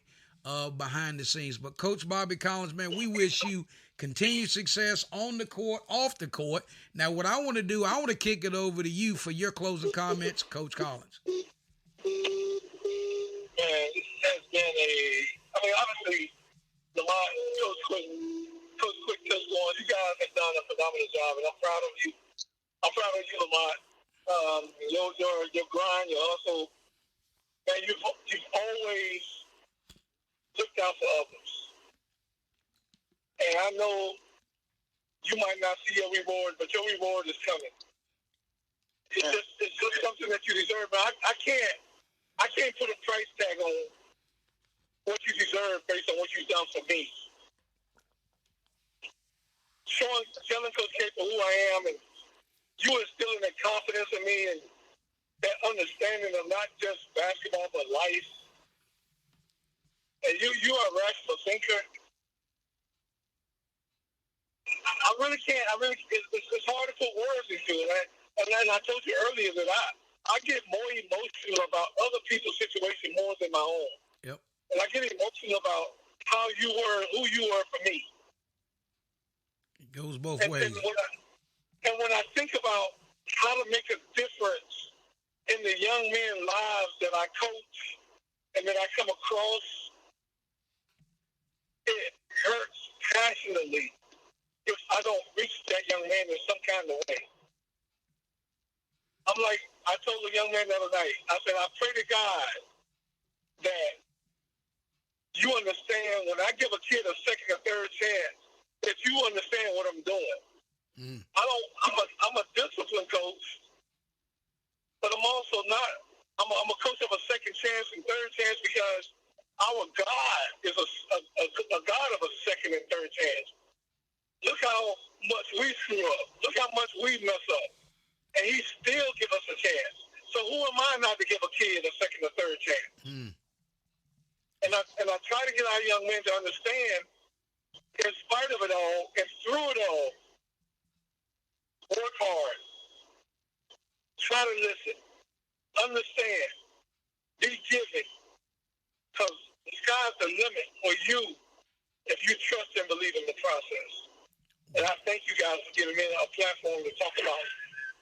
behind the scenes. But Coach Bobby Collins, man, we wish you continued success on the court, off the court. Now, what I want to do, I want to kick it over to you for your closing comments, Coach Collins. Man, this has been obviously, Coach Quick touched on. You guys have done a phenomenal job, and I'm proud of you. I'm proud of you, Lamont. Your grind, your hustle. Man, you've always looked out for others. And I know you might not see your reward, but your reward is coming. It's just something that you deserve. But I can't put a price tag on what you deserve based on what you've done for me. Telling Coach K for who I am, and you instilling that confidence in me and that understanding of not just basketball but life. And you are a rational thinker. I really can't. It's hard to put words into it. And I told you earlier that I get more emotional about other people's situation more than my own. Yep. And I get emotional about how you were, who you were for me. It goes both ways. And when I think about how to make a difference in the young men's lives that I coach and that I come across, it hurts passionately if I don't reach that young man in some kind of way. I'm like, I told the young man the other night, I said, I pray to God that you understand when I give a kid a second or third chance, that you understand what I'm doing. I'm a discipline coach, but I'm also not. I'm a coach of a second chance and third chance because our God is a God of a second and third chance. Look how much we screw up. Look how much we mess up, and He still give us a chance. So who am I not to give a kid a second or third chance? And I try to get our young men to understand, in spite of it all and through it all, work hard. Try to listen. Understand. Be giving. Because the sky's the limit for you if you trust and believe in the process. And I thank you guys for giving me a platform to talk about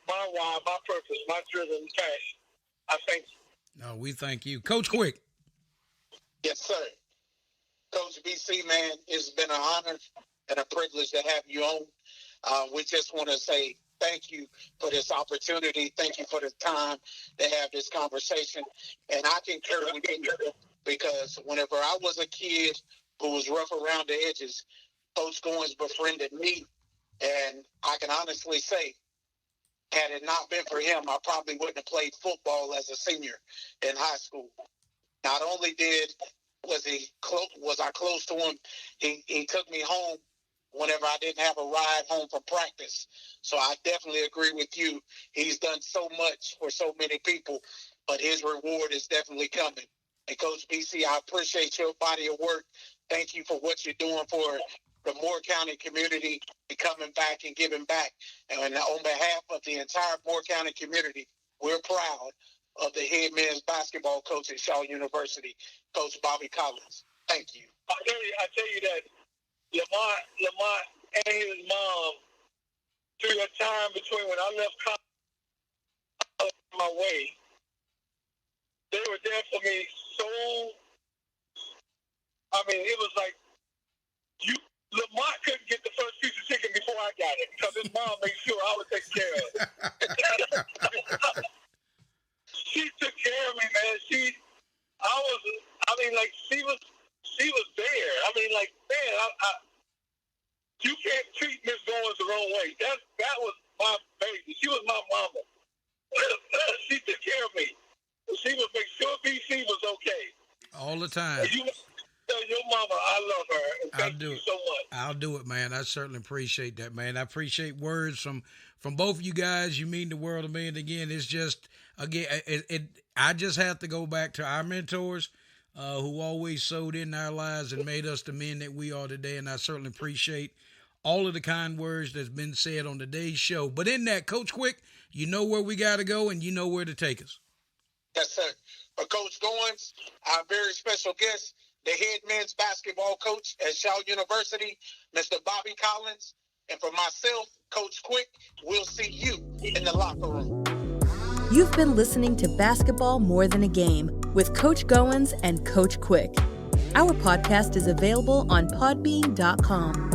my why, my purpose, my driven passion. I thank you. No, we thank you. Coach Quick. Yes, sir. Coach BC, man, it's been an honor and a privilege to have you on. We just want to say thank you for this opportunity. Thank you for the time to have this conversation. And I concur with you because whenever I was a kid who was rough around the edges, Coach Goins befriended me. And I can honestly say, had it not been for him, I probably wouldn't have played football as a senior in high school. Not only was I close to him, he took me home whenever I didn't have a ride home from practice. So I definitely agree with you. He's done so much for so many people, but his reward is definitely coming. And Coach BC, I appreciate your body of work. Thank you for what you're doing for the Moore County community coming back and giving back. And on behalf of the entire Moore County community, we're proud of the head men's basketball coach at Shaw University, Coach Bobby Collins. Thank you. I tell you that Lamont and his mom, through a time between when I left college my way, they were there for me it was like Lamont couldn't get the first piece of chicken before I got it because his mom made sure I was taken care of. She took care of me, man. She was there. You can't treat Miss Goins the wrong way. That was my baby. She was my mama. She took care of me. She would make sure BC was okay. All the time. And you tell your mama I love her. And thank you so much. I'll do it, man. I certainly appreciate that, man. I appreciate words from both of you guys. You mean the world to me. And again, it's just, I just have to go back to our mentors who always sowed in our lives and made us the men that we are today. And I certainly appreciate all of the kind words that's been said on today's show. But in that, Coach Quick, you know where we got to go and you know where to take us. Yes, sir. For Coach Goins, our very special guest, the head men's basketball coach at Shaw University, Mr. Bobby Collins. And for myself, Coach Quick, we'll see you in the locker room. You've been listening to Basketball More Than a Game with Coach Goins and Coach Quick. Our podcast is available on podbean.com.